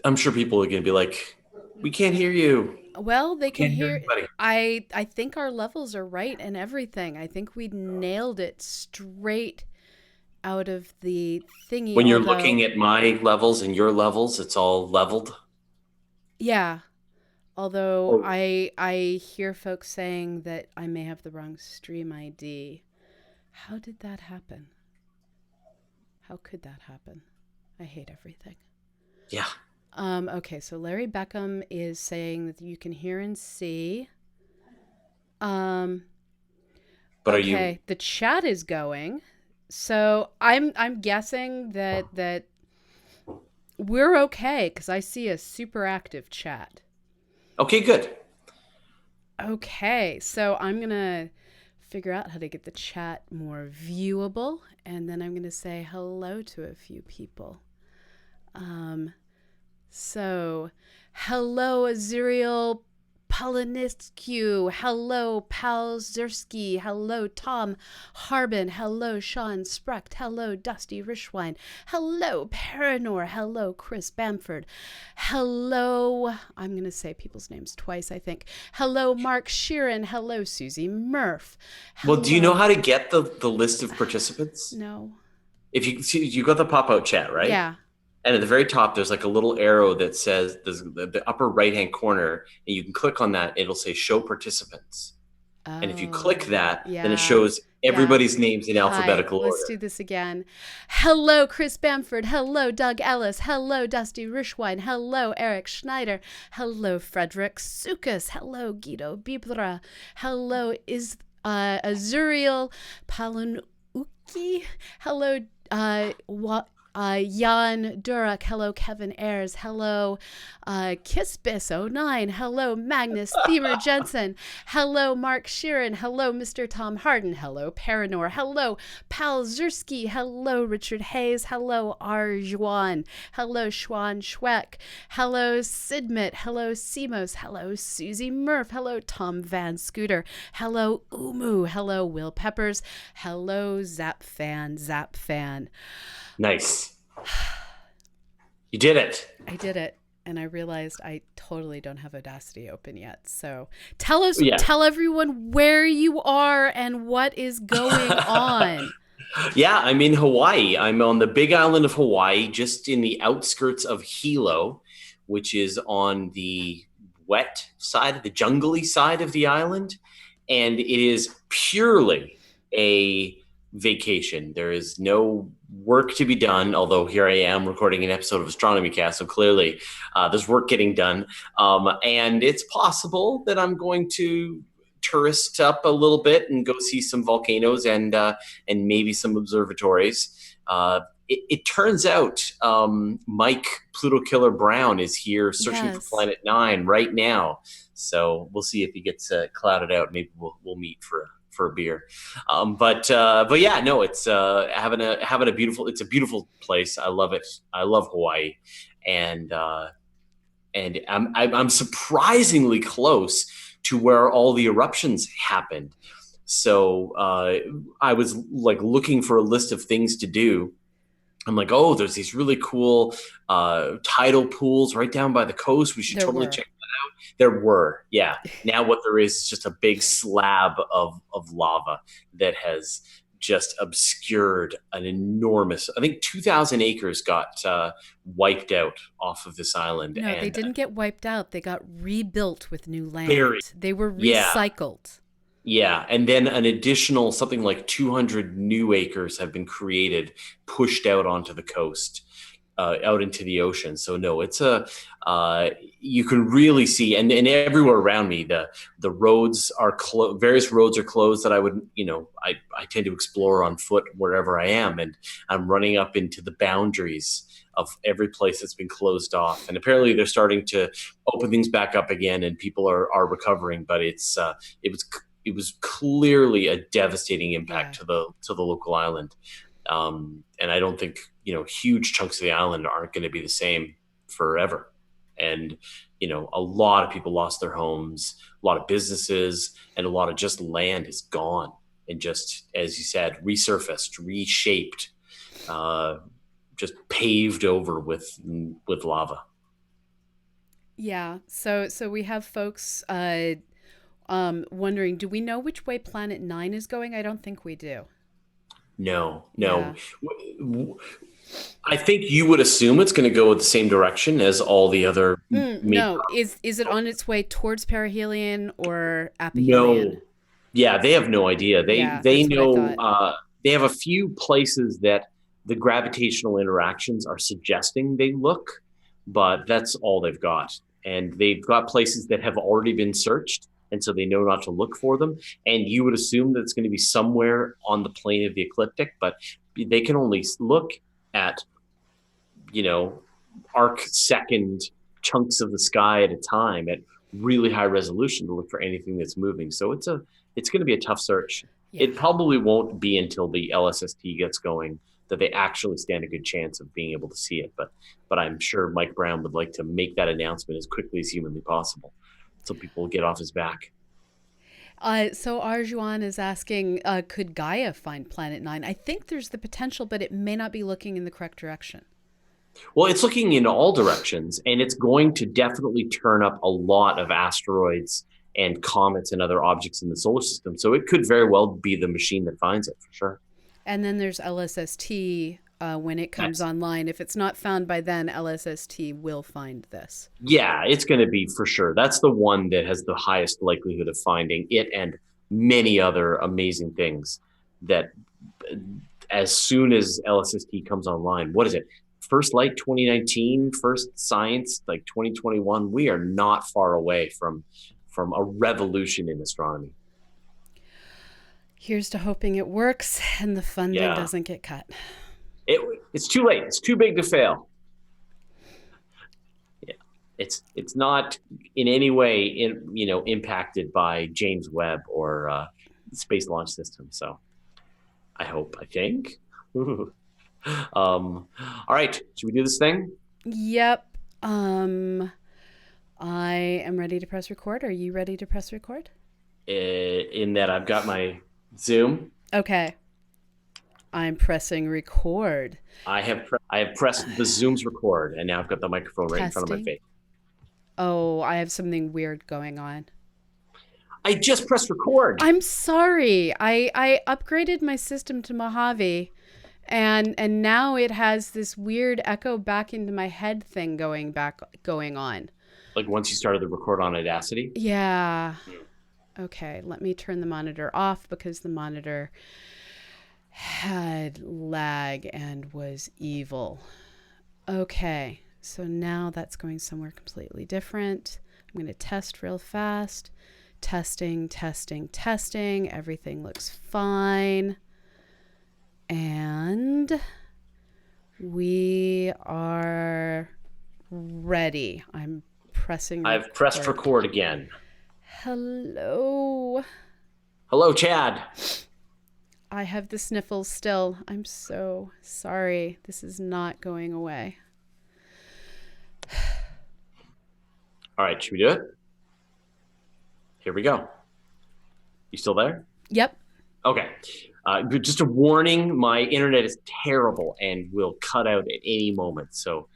I'm sure people are going to be like, we can't hear you. Well, they We can can't hear hear. anybody. I think our levels are right and everything. I think we nailed it straight out of the thingy. When you're Although, looking at my levels and your levels, it's all leveled. yeah, although Oh. I hear folks saying that I may have the wrong stream ID. How did that happen? How could that happen? I hate everything. Yeah. Okay, so Larry Beckham is saying that you can hear and see. Um, But are you okay, the chat is going. So I'm guessing that we're okay because I see a super active chat. okay? Good. Okay, so I'm gonna figure out how to get the chat more viewable, and then I'm gonna say hello to a few people. Um, So, hello, Azuriel Poliniscu. Hello, Pal Zersky. Hello, Tom Harbin. Hello, Sean Sprecht. Hello, Dusty Rishwine. Hello, Paranor. Hello, Chris Bamford. Hello, I'm going to say people's names twice, I think. Hello, Mark Sheeran. Hello, Susie Murph. Well, do you know Hello. how to get the list of participants? No. If you see, you got the pop out chat, right? Yeah. And at the very top, there's like a little arrow that says the upper right hand corner, and you can click on that. It'll say show participants. And if you click Oh, that, then it yeah. shows Yeah. everybody's names in Hi. alphabetical Let's order. do this again. Hello, Chris Bamford. Hello, Doug Ellis. Hello, Dusty Rishwine. Hello, Eric Schneider. Hello, Frederick Sukas. Hello, Guido Bibra. Hello, Azuriel Palunuki. Hello, Jan Durak. Hello, Kevin Ayers. Hello, Kisbis09. Hello, Magnus Thiemer Jensen. Hello, Mark Sheeran. Hello, Mr. Tom Harden. Hello, Paranor. Hello, Pal Zersky. Hello, Richard Hayes. Hello, Arjuan. Hello, Schwan Schweck. Hello, Sidmit. Hello, Simos. Hello, Susie Murph. Hello, Tom Van Scooter. Hello, Umu. Hello, Will Peppers. Hello, Zap Fan. Zap Fan. Nice. You did it. I did it. And I realized I totally don't have Audacity open yet. So tell us, Yeah. tell everyone where you are and what is going on. Yeah, I'm in Hawaii. I'm on the big island of Hawaii, just in the outskirts of Hilo, which is on the wet side, the jungly side of the island. And it is purely a vacation. There is no work to be done, although here I am recording an episode of Astronomy Cast, so clearly there's work getting done. And it's possible that I'm going to tourist up a little bit and go see some volcanoes and maybe some observatories. It turns out Mike Pluto Killer Brown is here searching for Yes. Planet Nine right now. So we'll see if he gets clouded out. Maybe we'll meet for a beer. But yeah, no, it's having a beautiful. It's a beautiful place. I love it. I love Hawaii, and I'm surprisingly close to where all the eruptions happened. So I was like looking for a list of things to do. I'm like, oh, there's these really cool tidal pools right down by the coast. We should There totally were. check. There were, yeah. Now what there is just a big slab of lava that has just obscured an enormous. I think 2,000 acres got wiped out off of this island No, they and didn't get wiped out. They got rebuilt with new buried. land. They were Yeah, recycled. yeah, and then an additional something like 200 new acres have been created, pushed out onto the coast, out into the ocean. So no, it's a you can really see, and everywhere around me, the roads are closed. Various roads are closed that I would, I tend to explore on foot wherever I am, and I'm running up into the boundaries of every place that's been closed off. And apparently, they're starting to open things back up again, and people are recovering. But it was it was clearly a devastating impact Yeah. to the local island. And I don't think huge chunks of the island aren't going to be the same forever. And a lot of people lost their homes, a lot of businesses, and a lot of just land is gone and just, as you said, resurfaced, reshaped, uh, just paved over with lava. Yeah. So we have folks wondering, do we know which way Planet Nine is going? I don't think we do. No, no. Yeah. I think you would assume it's going to go the same direction as all the other major. No. Is it on its way towards perihelion or aphelion? No, yeah, they have no idea. Yeah, They that's what I know thought. they have a few places that the gravitational interactions are suggesting they look, but that's all they've got. And they've got places that have already been searched, and so they know not to look for them. And you would assume that it's going to be somewhere on the plane of the ecliptic, but they can only look at, you know, arc second chunks of the sky at a time at really high resolution to look for anything that's moving. So it's going to be a tough search. Yeah. It probably won't be until the LSST gets going that they actually stand a good chance of being able to see it. But I'm sure Mike Brown would like to make that announcement as quickly as humanly possible, so people will get off his back. So Arjuan is asking, could Gaia find Planet Nine? I think there's the potential, but it may not be looking in the correct direction. Well, it's looking in all directions, and it's going to definitely turn up a lot of asteroids and comets and other objects in the solar system. So it could very well be the machine that finds it for sure. And then there's LSST when it comes That's, online. If it's not found by then, LSST will find this. yeah, it's going to be for sure. That's the one that has the highest likelihood of finding it and many other amazing things that as soon as LSST comes online, what is it? First light 2019, first science like 2021. We are not far away from a revolution in astronomy. Here's to hoping it works and the funding Yeah, doesn't get cut. it, it's too late. It's too big to fail. Yeah, it's not in any way impacted by James Webb or the Space Launch System. So I hope. I think. All right, should we do this thing? Yep. I am ready to press record. Are you ready to press record? In that I've got my Zoom. Okay. I'm pressing record. I have pressed the Zoom's record, and now I've got the microphone right in front of my Testing. face. Oh, I have something weird going on. I just pressed record. I'm sorry. I upgraded my system to Mojave and now it has this weird echo back into my head thing going on. Like once you started the record on Audacity. Yeah. Okay, let me turn the monitor off because the monitor had lag and was evil. Okay, so now that's going somewhere completely different. I'm going to test real fast. Testing, testing, testing. Everything looks fine. And we are ready. I'm pressing record. I've pressed record again. Hello. Hello, Chad. I have the sniffles still. I'm so sorry. This is not going away. All right, should we do it? Here we go. You still there? Yep. Okay. Just a warning, my internet is terrible and will cut out at any moment. So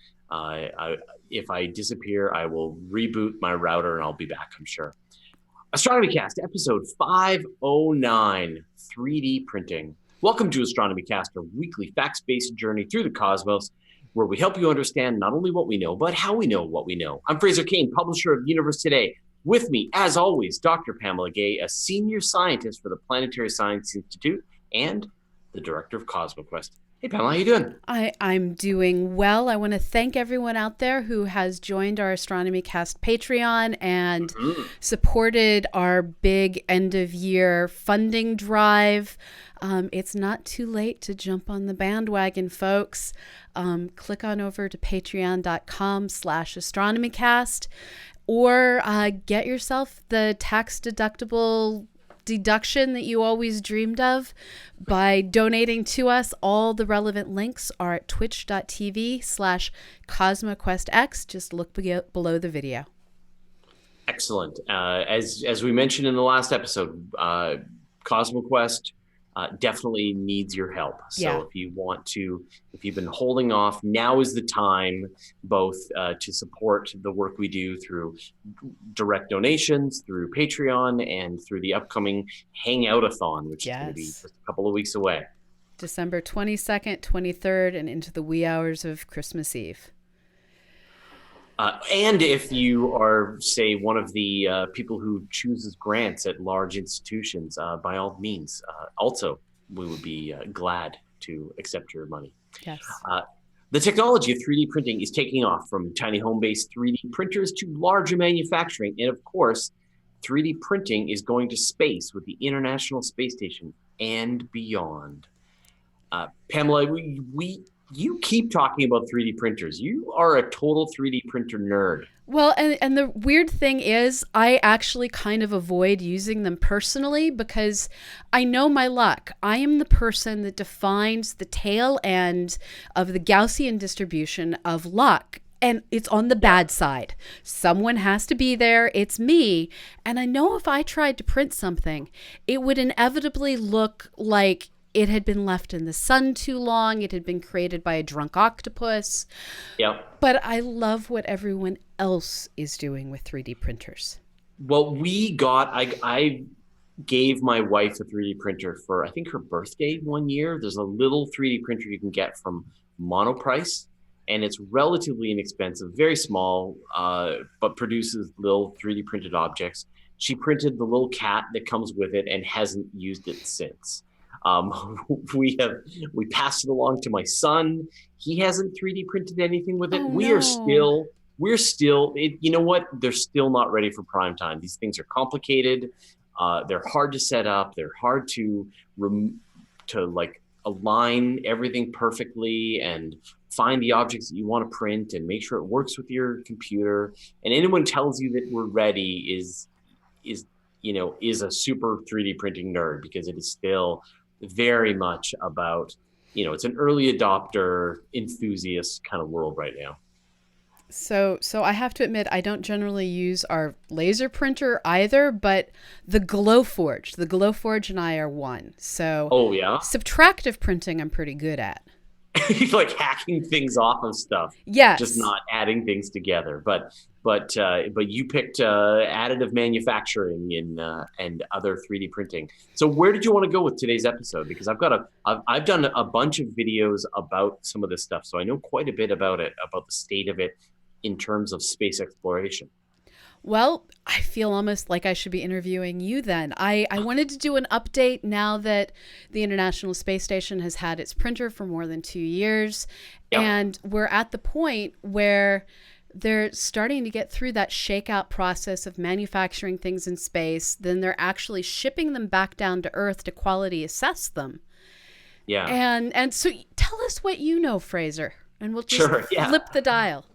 if I disappear, I will reboot my router and I'll be back, I'm sure. Astronomy Cast, episode 509, 3D printing. Welcome to Astronomy Cast, a weekly facts-based journey through the cosmos, where we help you understand not only what we know, but how we know what we know. I'm Fraser, Cain, publisher of Universe Today. With me, as always, Dr. Pamela Gay, a senior scientist for the Planetary Science Institute and the director of CosmoQuest. Hey, Pamela, how you doing? I'm doing well. I want to thank everyone out there who has joined our Astronomy Cast Patreon and supported our big end of year funding drive. It's not too late to jump on the bandwagon, folks. Click on over to patreon.com/astronomycast or get yourself the tax deductible deduction that you always dreamed of by donating to us. All the relevant links are at twitch.tv/CosmoQuestX. Just look below the video. Excellent. As we mentioned in the last episode, CosmoQuest definitely needs your help. Yeah. So if you've been holding off, now is the time both to support the work we do through direct donations, through Patreon, and through the upcoming Hangout-a-thon, which is going to be Yes. just a couple of weeks away. December 22nd, 23rd, and into the wee hours of Christmas Eve. And if you are, say, one of the people who chooses grants at large institutions, by all means, also we would be glad to accept your money. Yes. Uh, the technology of 3D printing is taking off from tiny home-based 3D printers to larger manufacturing. And of course, 3D printing is going to space with the International Space Station and beyond. Pamela, you keep talking about 3D printers. You are a total 3D printer nerd. Well, and the weird thing is, I actually kind of avoid using them personally because I know my luck. I am the person that defines the tail end of the Gaussian distribution of luck. And it's on the bad side. Someone has to be there. It's me. And I know if I tried to print something, it would inevitably look like it had been left in the sun too long. It had been created by a drunk octopus. Yep. But I love what everyone else is doing with 3D printers. Well, I gave my wife a 3D printer for, I think, her birthday one year. There's a little 3D printer you can get from Monoprice, and it's relatively inexpensive, very small, but produces little 3D printed objects. She printed the little cat that comes with it and hasn't used it since. We passed it along to my son. He hasn't 3D printed anything with it. Oh no. We're still, you know what? They're still not ready for prime time. These things are complicated. They're hard to set up. They're hard to like align everything perfectly and find the objects that you want to print and make sure it works with your computer. And anyone tells you that we're ready is is a super 3D printing nerd, because it is still very much about, it's an early adopter enthusiast kind of world right now. So I have to admit I don't generally use our laser printer either, but the Glowforge and I are one. So Oh yeah. subtractive printing I'm pretty good at. Like hacking things off of stuff, just Yes. not adding things together. But you picked additive manufacturing and other 3D printing. So where did you want to go with today's episode? Because I've done a bunch of videos about some of this stuff, so I know quite a bit about it, about the state of it in terms of space exploration. Well, I feel almost like I should be interviewing you then. I wanted to do an update now that the International Space Station has had its printer for more than 2 years. Yep. And we're at the point where they're starting to get through that shakeout process of manufacturing things in space. Then they're actually shipping them back down to Earth to quality assess them. Yeah. And so tell us what you know, Fraser, and we'll just Sure. Yeah. flip the dial.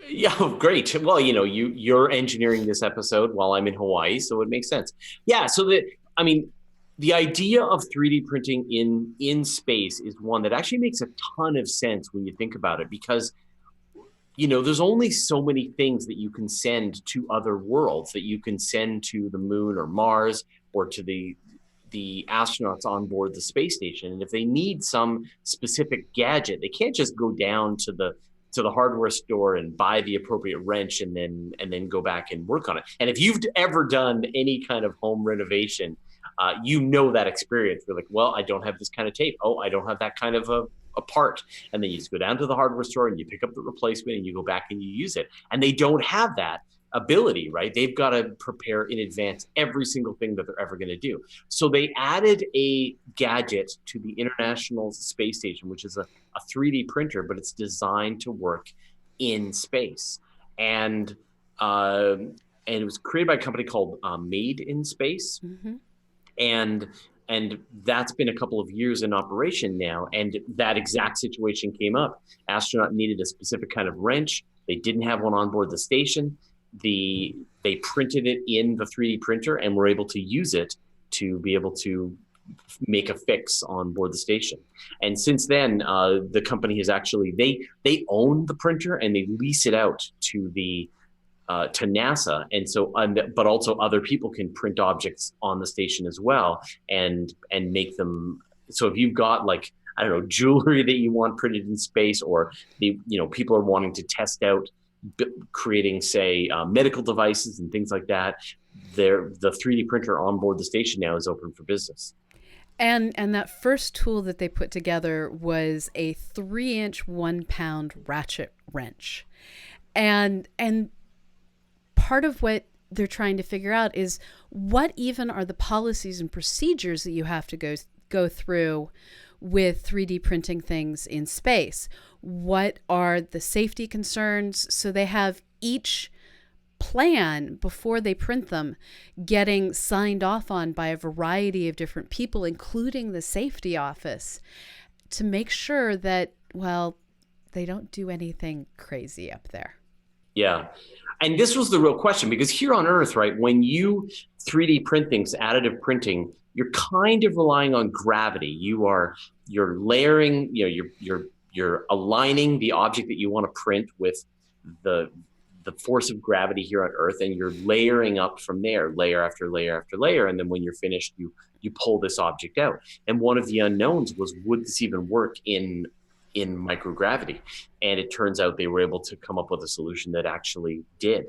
Yeah, great. Well, you're engineering this episode while I'm in Hawaii, so it makes sense. Yeah, so the idea of 3D printing in space is one that actually makes a ton of sense when you think about it, because there's only so many things that you can send to other worlds, that you can send to the moon or Mars, or to the astronauts on board the space station. And if they need some specific gadget, they can't just go down to the hardware store and buy the appropriate wrench and then go back and work on it. And if you've ever done any kind of home renovation, that experience. You're like, well, I don't have this kind of tape. Oh, I don't have that kind of a part. And then you just go down to the hardware store and you pick up the replacement and you go back and you use it. And they don't have that ability, right? They've got to prepare in advance every single thing that they're ever going to do. So they added a gadget to the International Space Station, which is a 3D printer, but it's designed to work in space. And it was created by a company called Made in Space. Mm-hmm. And that's been a couple of years in operation now. And that exact situation came up. Astronaut needed a specific kind of wrench. They didn't have one on board the station. They printed it in the 3D printer and were able to use it to be able to make a fix on board the station. And since then, the company has actually, they own the printer and they lease it out to the to NASA, and so but also other people can print objects on the station as well, and make them. So if you've got like, I don't know, jewelry that you want printed in space, or people are wanting to test out creating, say, medical devices and things like that, the 3D printer on board the station now is open for business. And that first tool that they put together was a 3-inch, 1-pound ratchet wrench. And part of what they're trying to figure out is what even are the policies and procedures that you have to go through with 3D printing things in space. What are the safety concerns? So they have each plan before they print them getting signed off on by a variety of different people, including the safety office, to make sure that, well, they don't do anything crazy up there. Yeah. And this was the real question, because here on Earth, right, when you 3D print things, additive printing, you're kind of relying on gravity. You're layering, you're aligning the object that you want to print with the force of gravity here on Earth, and you're layering up from there, layer after layer after layer, and then when you're finished, you pull this object out. And one of the unknowns was, would this even work in microgravity? And it turns out they were able to come up with a solution that actually did.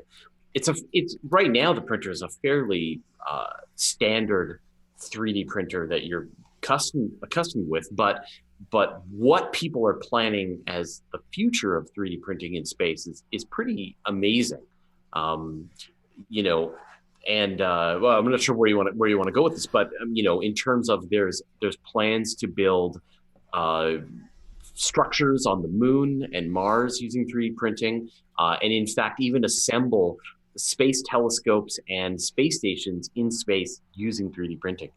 It's right now the printer is a fairly standard 3D printer that you're accustomed with, but what people are planning as the future of 3D printing in space is pretty amazing. You know, and well, I'm not sure where you want to go with this, but in terms of there's plans to build structures on the moon and Mars using 3D printing, and in fact even assemble space telescopes and space stations in space using 3D printing.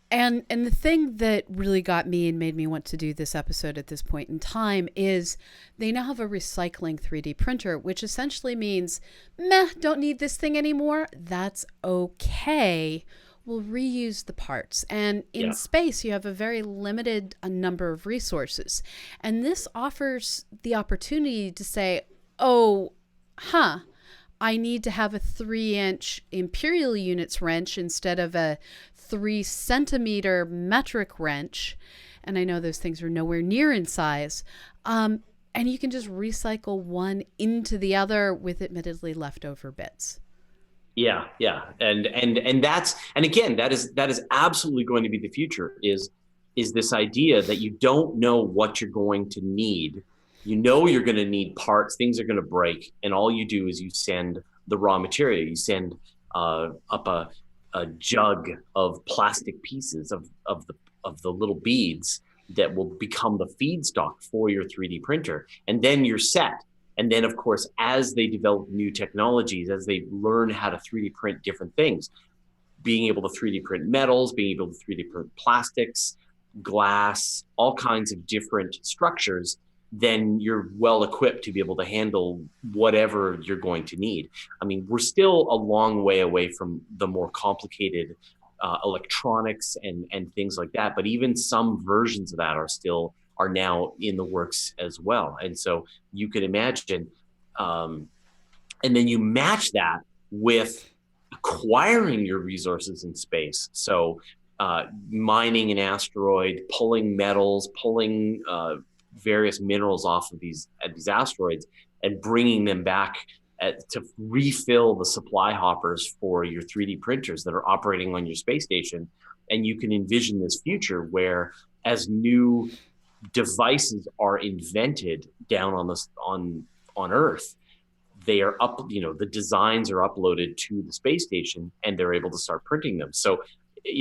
And the thing that really got me and made me want to do this episode at this point in time is they now have a recycling 3D printer, which essentially means, meh, don't need this thing anymore. That's okay. We'll reuse the parts. And in space, you have a very limited number of resources. And this offers the opportunity to say, oh, I need to have a 3-inch imperial units wrench instead of a 3-centimeter metric wrench. And I know those things are nowhere near in size. And you can just recycle one into the other with admittedly leftover bits. Yeah. And that's, and again, that is absolutely going to be the future, is this idea that you don't know what you're going to need. You know you're going to need parts, things are going to break, and all you do is you send the raw material. You send up a jug of plastic pieces of the little beads that will become the feedstock for your 3D printer, and then you're set. And then, of course, as they develop new technologies, as they learn how to 3D print different things, being able to 3D print metals, being able to 3D print plastics, glass, all kinds of different structures, then you're well equipped to be able to handle whatever you're going to need. I mean, we're still a long way away from the more complicated electronics and things like that, but even some versions of that are now in the works as well. And so you could imagine, and then you match that with acquiring your resources in space. So mining an asteroid, pulling metals, pulling various minerals off of these asteroids, and bringing them back to refill the supply hoppers for your 3D printers that are operating on your space station. And you can envision this future where, as new devices are invented down on Earth, they are the designs are uploaded to the space station, and they're able to start printing them. So,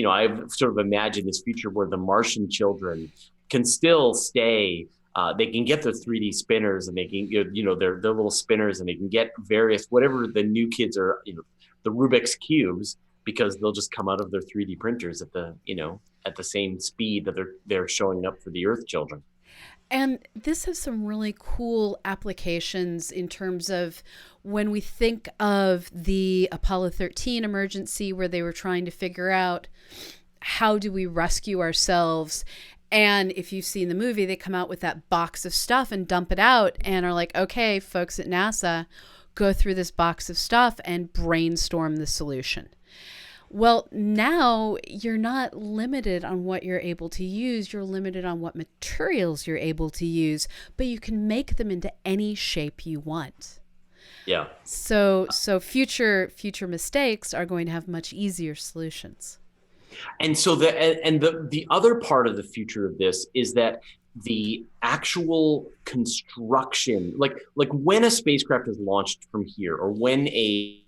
I've sort of imagined this future where the Martian children can still stay. They can get their 3D spinners, and they can, their little spinners, and they can get various, whatever the new kids are, the Rubik's cubes, because they'll just come out of their 3D printers at the same speed that they're showing up for the Earth children. And this has some really cool applications in terms of when we think of the Apollo 13 emergency, where they were trying to figure out how do we rescue ourselves. And if you've seen the movie, they come out with that box of stuff and dump it out and are like, okay, folks at NASA, go through this box of stuff and brainstorm the solution. Well, now you're not limited on what you're able to use. You're limited on what materials you're able to use, but you can make them into any shape you want. Yeah. So future mistakes are going to have much easier solutions. And so the other part of the future of this is that the actual construction, like when a spacecraft is launched from here, or when a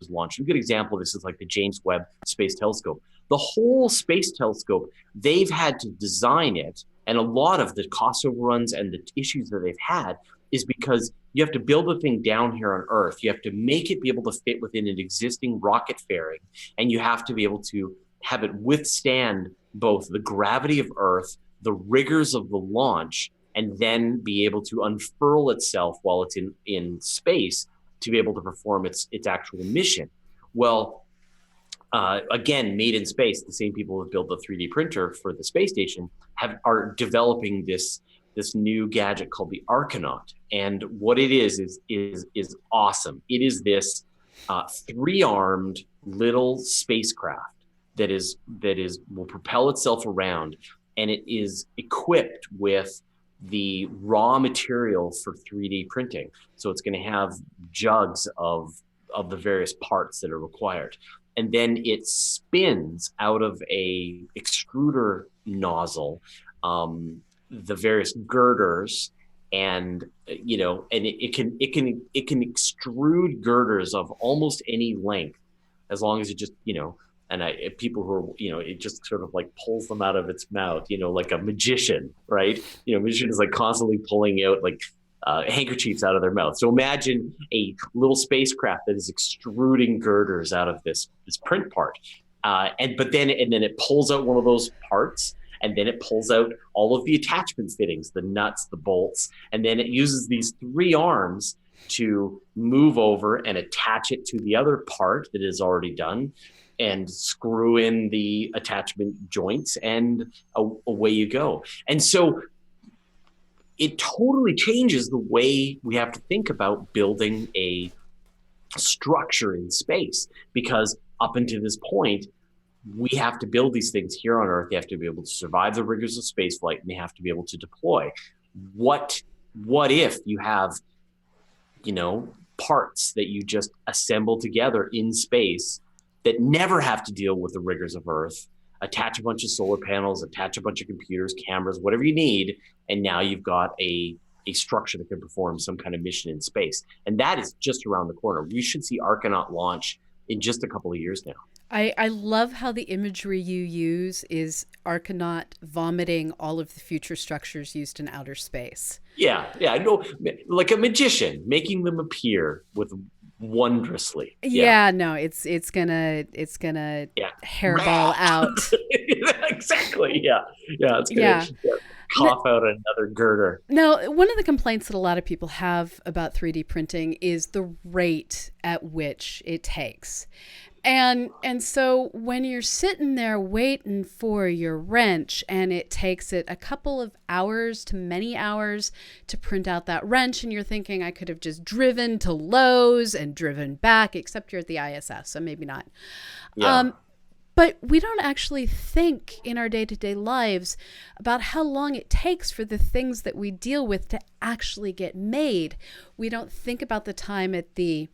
is launched, a good example of this is like the James Webb Space Telescope. The whole space telescope, they've had to design it, and a lot of the cost overruns and the issues that they've had is because you have to build a thing down here on Earth. You have to make it be able to fit within an existing rocket fairing, and you have to be able to have it withstand both the gravity of Earth, the rigors of the launch, and then be able to unfurl itself while it's in space to be able to perform its actual mission. Well, again, made in space, the same people who built the 3D printer for the space station are developing this new gadget called the Archinaut. And what it is awesome. It is this three-armed little spacecraft that will propel itself around, and it is equipped with the raw material for 3D printing. So it's going to have jugs of the various parts that are required. And then it spins out of a extruder nozzle the various girders, and it can extrude girders of almost any length, as long as it just and people who are, it just sort of like pulls them out of its mouth, like a magician, right? Magician is like constantly pulling out like handkerchiefs out of their mouth. So imagine a little spacecraft that is extruding girders out of this print part, and then it pulls out one of those parts, and then it pulls out all of the attachment fittings, the nuts, the bolts, and then it uses these three arms to move over and attach it to the other part that is already done, and screw in the attachment joints, and away you go. And so it totally changes the way we have to think about building a structure in space, because up until this point, we have to build these things here on Earth. They have to be able to survive the rigors of spaceflight, and they have to be able to deploy. What if you have, parts that you just assemble together in space that never have to deal with the rigors of Earth, attach a bunch of solar panels, attach a bunch of computers, cameras, whatever you need, and now you've got a structure that can perform some kind of mission in space. And that is just around the corner. We should see Archinaut launch in just a couple of years now. I love how the imagery you use is Archinaut vomiting all of the future structures used in outer space. Yeah, I know, like a magician making them appear with wondrously. Yeah, no, it's gonna hairball out. Exactly. Yeah, it's gonna cough out another girder. Now, one of the complaints that a lot of people have about 3D printing is the rate at which it takes. And so when you're sitting there waiting for your wrench, and it takes it a couple of hours to many hours to print out that wrench, and you're thinking, I could have just driven to Lowe's and driven back, except you're at the ISS, so maybe not. Yeah. But we don't actually think in our day-to-day lives about how long it takes for the things that we deal with to actually get made. We don't think about the time at the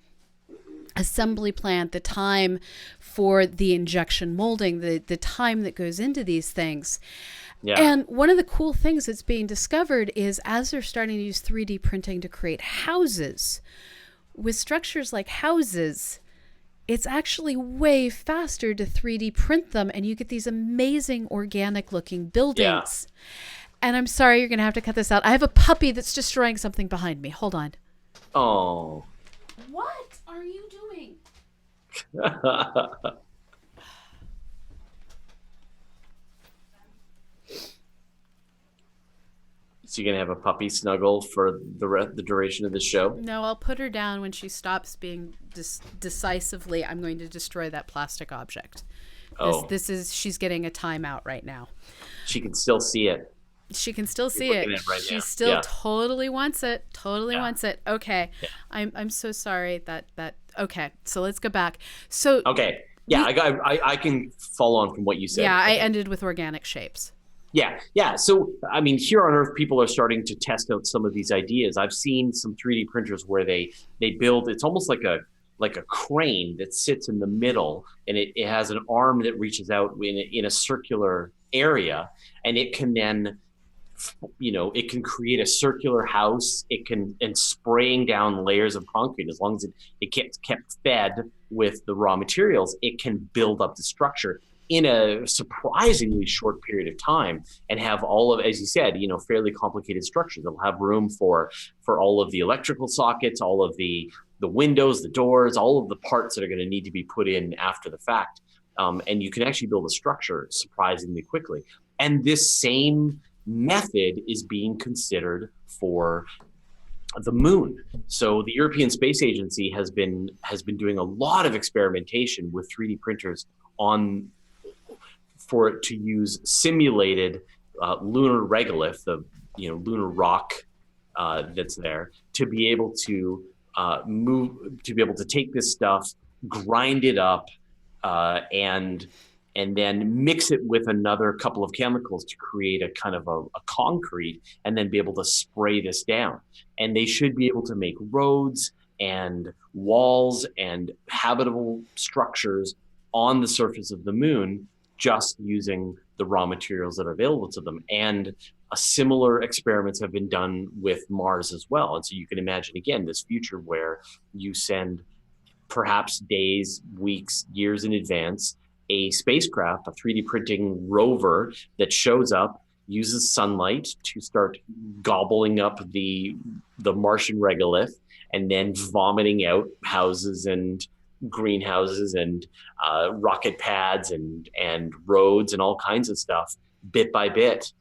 assembly plant, the time for the injection molding, the time that goes into these things. Yeah. And one of the cool things that's being discovered is, as they're starting to use 3D printing to create houses, with structures like houses, it's actually way faster to 3D print them, and you get these amazing organic looking buildings. Yeah. And I'm sorry, you're going to have to cut this out. I have a puppy that's destroying something behind me. Hold on. Oh. What are you doing? So you're going to have a puppy snuggle for the duration of the show? No, I'll put her down when she stops being decisively. I'm going to destroy that plastic object. She's getting a timeout right now. She can still see it. She can still You're see looking it. at right She now. still Yeah, totally wants it. Totally yeah, wants it. Okay. yeah. I'm so sorry that okay. So let's go back. So Okay. Yeah, we I can follow on from what you yeah, said, I I think. ended with organic shapes. Yeah, yeah. So, I mean, here on Earth, people are starting to test out some of these ideas. I've seen some 3D printers where they build. It's almost like a crane that sits in the middle, and it has an arm that reaches out in a circular area, and it can then it can create a circular house. It can, and spraying down layers of concrete, as long as it gets kept fed with the raw materials, it can build up the structure in a surprisingly short period of time, and have all of, as you said, fairly complicated structures. They'll have room for all of the electrical sockets, all of the windows, the doors, all of the parts that are going to need to be put in after the fact. And you can actually build a structure surprisingly quickly. And this same method is being considered for the moon. So the European Space Agency has been doing a lot of experimentation with 3D printers on for it to use simulated lunar regolith, the lunar rock that's there, to be able to to be able to take this stuff, grind it up, and then mix it with another couple of chemicals to create a kind of a concrete, and then be able to spray this down. And they should be able to make roads and walls and habitable structures on the surface of the moon just using the raw materials that are available to them. And similar experiments have been done with Mars as well. And so you can imagine, again, this future where you send, perhaps days, weeks, years in advance, a spacecraft, a 3D printing rover that shows up, uses sunlight to start gobbling up the Martian regolith, and then vomiting out houses and greenhouses and rocket pads and roads and all kinds of stuff, bit by bit,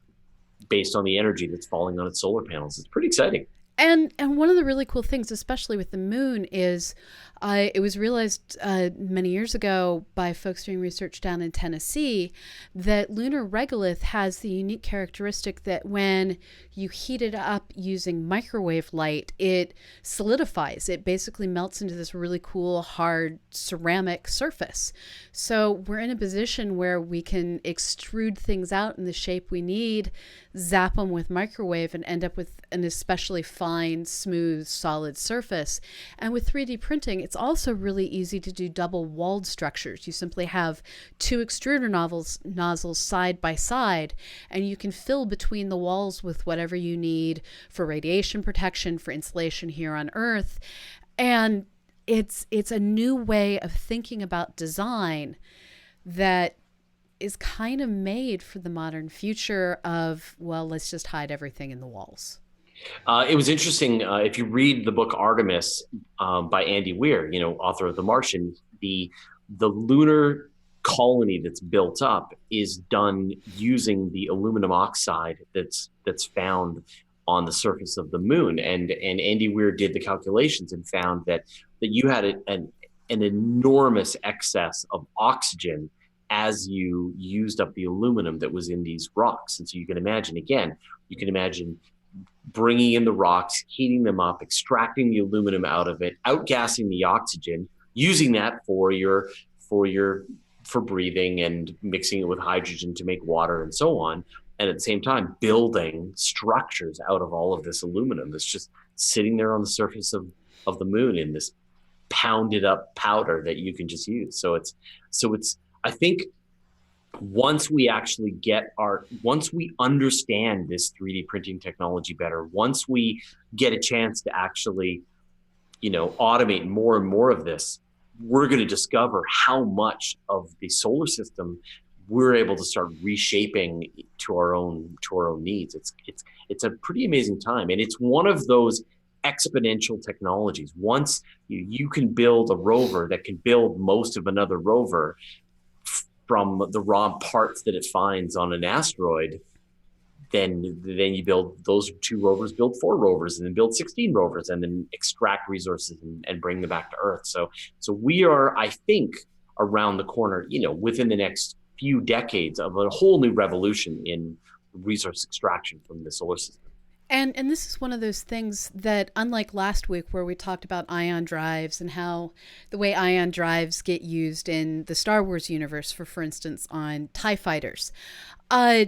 based on the energy that's falling on its solar panels. It's pretty exciting. And one of the really cool things, especially with the moon, is it was realized many years ago by folks doing research down in Tennessee that lunar regolith has the unique characteristic that when you heat it up using microwave light, it solidifies. It basically melts into this really cool, hard ceramic surface. So we're in a position where we can extrude things out in the shape we need, zap them with microwave, and end up with an especially fine, smooth, solid surface. And with 3D printing, it's also really easy to do double walled structures. You simply have two extruder nozzles side by side, and you can fill between the walls with whatever you need for radiation protection, for insulation here on Earth. And it's a new way of thinking about design that is kind of made for the modern future of, well, let's just hide everything in the walls. It was interesting. If you read the book Artemis by Andy Weir, author of The Martian, the lunar colony that's built up is done using the aluminum oxide that's found on the surface of the moon. And Andy Weir did the calculations and found that you had an enormous excess of oxygen as you used up the aluminum that was in these rocks. And so you can imagine bringing in the rocks, heating them up, extracting the aluminum out of it, outgassing the oxygen, using that for breathing, and mixing it with hydrogen to make water and so on. And at the same time, building structures out of all of this aluminum that's just sitting there on the surface of the moon in this pounded up powder that you can just use. So it's I think once we once we understand this 3D printing technology better, once we get a chance to actually, automate more and more of this, we're going to discover how much of the solar system we're able to start reshaping to our own needs. It's a pretty amazing time, and it's one of those exponential technologies. Once you can build a rover that can build most of another rover from the raw parts that it finds on an asteroid, then you build those two rovers, build four rovers, and then build 16 rovers, and then extract resources and bring them back to Earth. So we are, I think, around the corner, within the next few decades, of a whole new revolution resource extraction from the solar system. And this is one of those things that, unlike last week where we talked about ion drives and how the way ion drives get used in the Star Wars universe, for instance, on TIE fighters, uh,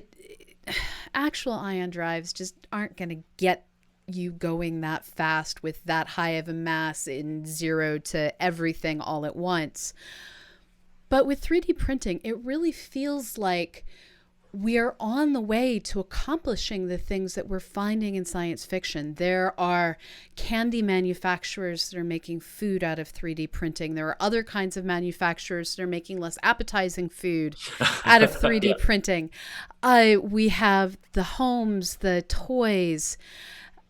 actual ion drives just aren't going to get you going that fast with that high of a mass in zero to everything all at once. But with 3D printing, it really feels like we are on the way to accomplishing the things that we're finding in science fiction. There are candy manufacturers that are making food out of 3D printing. There are other kinds of manufacturers that are making less appetizing food out of 3D Yeah. printing. We have the homes, the toys.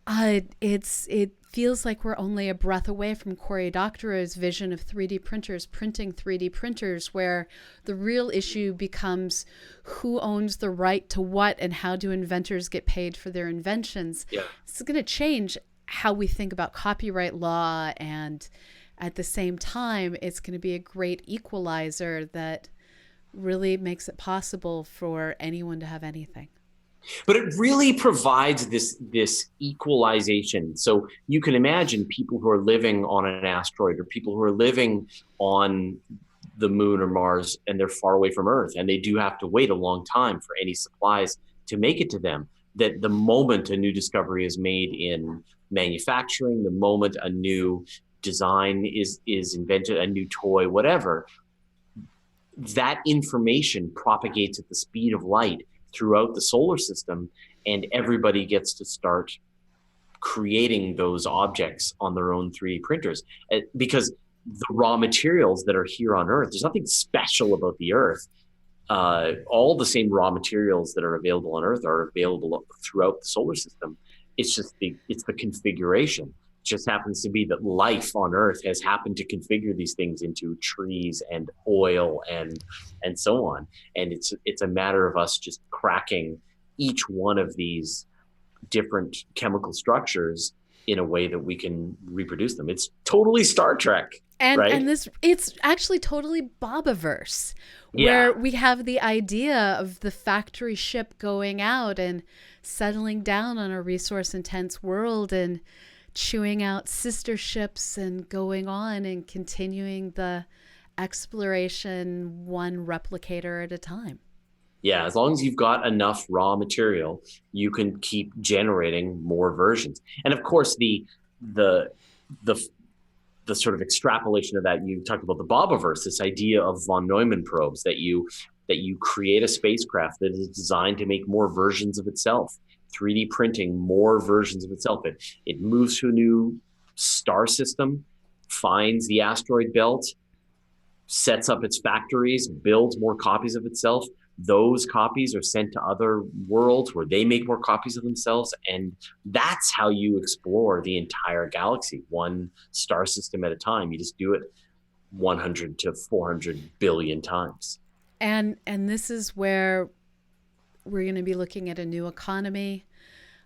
It feels like we're only a breath away from Cory Doctorow's vision of 3D printers printing 3D printers, where the real issue becomes who owns the right to what and how do inventors get paid for their inventions. Yeah. It's going to change how we think about copyright law, and at the same time, it's going to be a great equalizer that really makes it possible for anyone to have anything. But it really provides this equalization. So you can imagine people who are living on an asteroid, or people who are living on the moon or Mars, and they're far away from Earth, and they do have to wait a long time for any supplies to make it to them. That the moment a new discovery is made in manufacturing, the moment a new design is invented, a new toy, whatever, that information propagates at the speed of light throughout the solar system, and everybody gets to start creating those objects on their own 3D printers. Because the raw materials that are here on Earth, there's nothing special about the Earth. All the same raw materials that are available on Earth are available throughout the solar system. It's just it's the configuration. It just happens to be that life on Earth has happened to configure these things into trees and oil and so on. And it's a matter of us just cracking each one of these different chemical structures in a way that we can reproduce them. It's totally Star Trek, right? And this, it's actually totally Bobaverse, Yeah. where we have the idea of the factory ship going out and settling down on a resource intense world and chewing out sister ships and going on and continuing the exploration one replicator at a time. Yeah, as long as you've got enough raw material, you can keep generating more versions. And of course, the the the sort of extrapolation of that, you talked about the Bobaverse, this idea of von Neumann probes, that you create a spacecraft that is designed to make more versions of itself, 3D printing more versions of itself. It moves to a new star system, finds the asteroid belt, sets up its factories, builds more copies of itself. Those copies are sent to other worlds where they make more copies of themselves. And that's how you explore the entire galaxy, one star system at a time. You just do it 100 to 400 billion times. And this is where we're going to be looking at a new economy,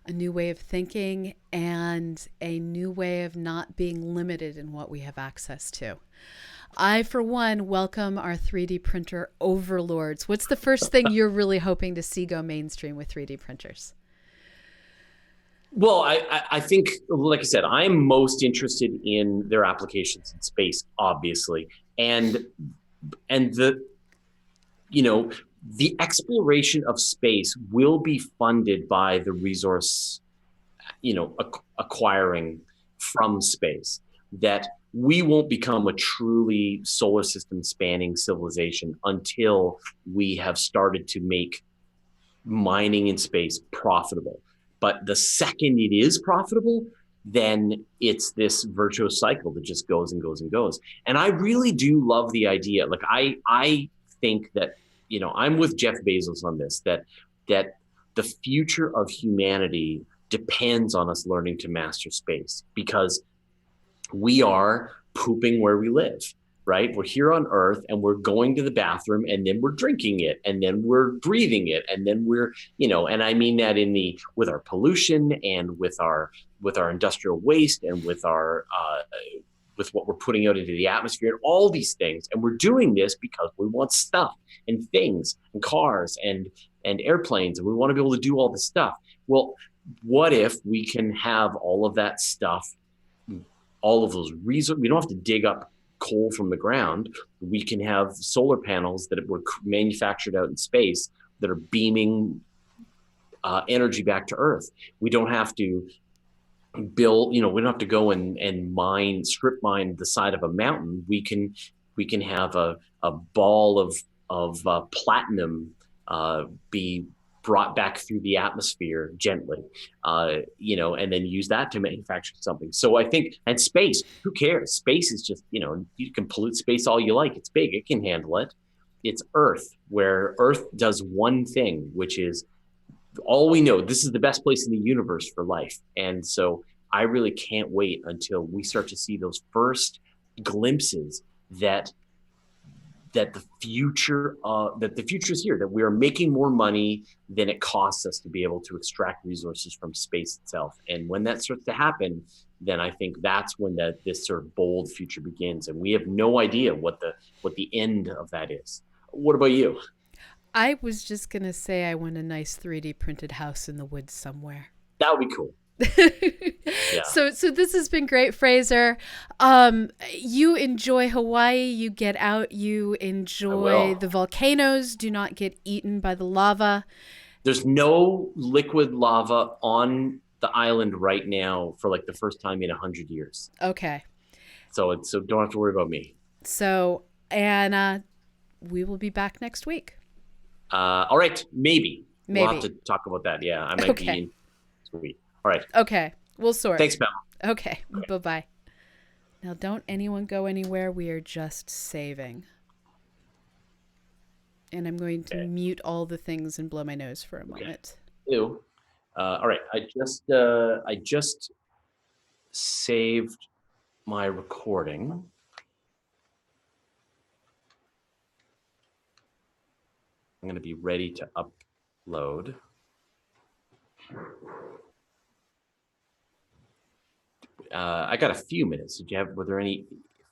a new way of thinking, and a new way of not being limited in what we have access to. I, for one, welcome our 3D printer overlords. What's the first thing you're really hoping to see go mainstream with 3D printers? Well, I think, like I said, I'm most interested in their applications in space, obviously, and the exploration of space will be funded by the resource, acquiring from space. That we won't become a truly solar system spanning civilization until we have started to make mining in space profitable. But the second it is profitable, then it's this virtuous cycle that just goes and goes and goes. And I really do love the idea. Like I think that, I'm with Jeff Bezos on this, that the future of humanity depends on us learning to master space, because we are pooping where we live, right? We're here on Earth and we're going to the bathroom, and then we're drinking it, and then we're breathing it, and then we're, and I mean that with our pollution, and with our industrial waste, and with with what we're putting out into the atmosphere, and all these things. And we're doing this because we want stuff and things and cars and and airplanes, and we want to be able to do all this stuff. Well, what if we can have all of that stuff, all of those reasons? We don't have to dig up coal from the ground. We can have solar panels that were manufactured out in space that are beaming energy back to Earth. We don't have to build, we don't have to go and strip mine the side of a mountain. We can have a ball of platinum be brought back through the atmosphere gently, and then use that to manufacture something. So I think, and space, who cares? Space is just, you can pollute space all you like. It's big, it can handle it. It's Earth, where Earth does one thing, which is all we know. This is the best place in the universe for life. And so I really can't wait until we start to see those first glimpses that the future is here, that we are making more money than it costs us to be able to extract resources from space itself. And when that starts to happen, then I think that's when this sort of bold future begins. And we have no idea what the end of that is. What about you? I was just going to say I want a nice 3D printed house in the woods somewhere. That would be cool. Yeah. So this has been great, Fraser. You enjoy Hawaii. You get out. You enjoy the volcanoes. Do not get eaten by the lava. There's no liquid lava on the island right now for like the first time in 100 years. Okay. So don't have to worry about me. So, and we will be back next week. All right. Maybe. We'll have to talk about that. Yeah. I might be in. Sweet. All right. Okay. We'll sort. Thanks, Pamela. Okay. Bye-bye. Now, don't anyone go anywhere. We are just saving. And I'm going to mute all the things and blow my nose for a moment. Ew. All right. I just saved my recording. I'm going to be ready to upload. I got a few minutes. Were there any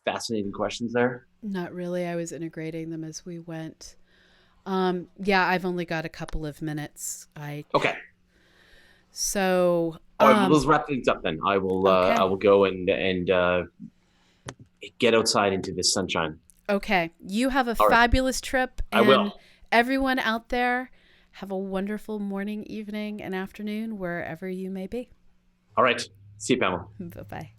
fascinating questions there? Not really. I was integrating them as we went. Yeah, I've only got a couple of minutes. Okay. So. All right, let's wrap things up then. I will. Okay. I will go and get outside into the sunshine. Okay. You have a fabulous trip. And I will. Everyone out there, have a wonderful morning, evening, and afternoon, wherever you may be. All right. See you, Pamela. Bye-bye.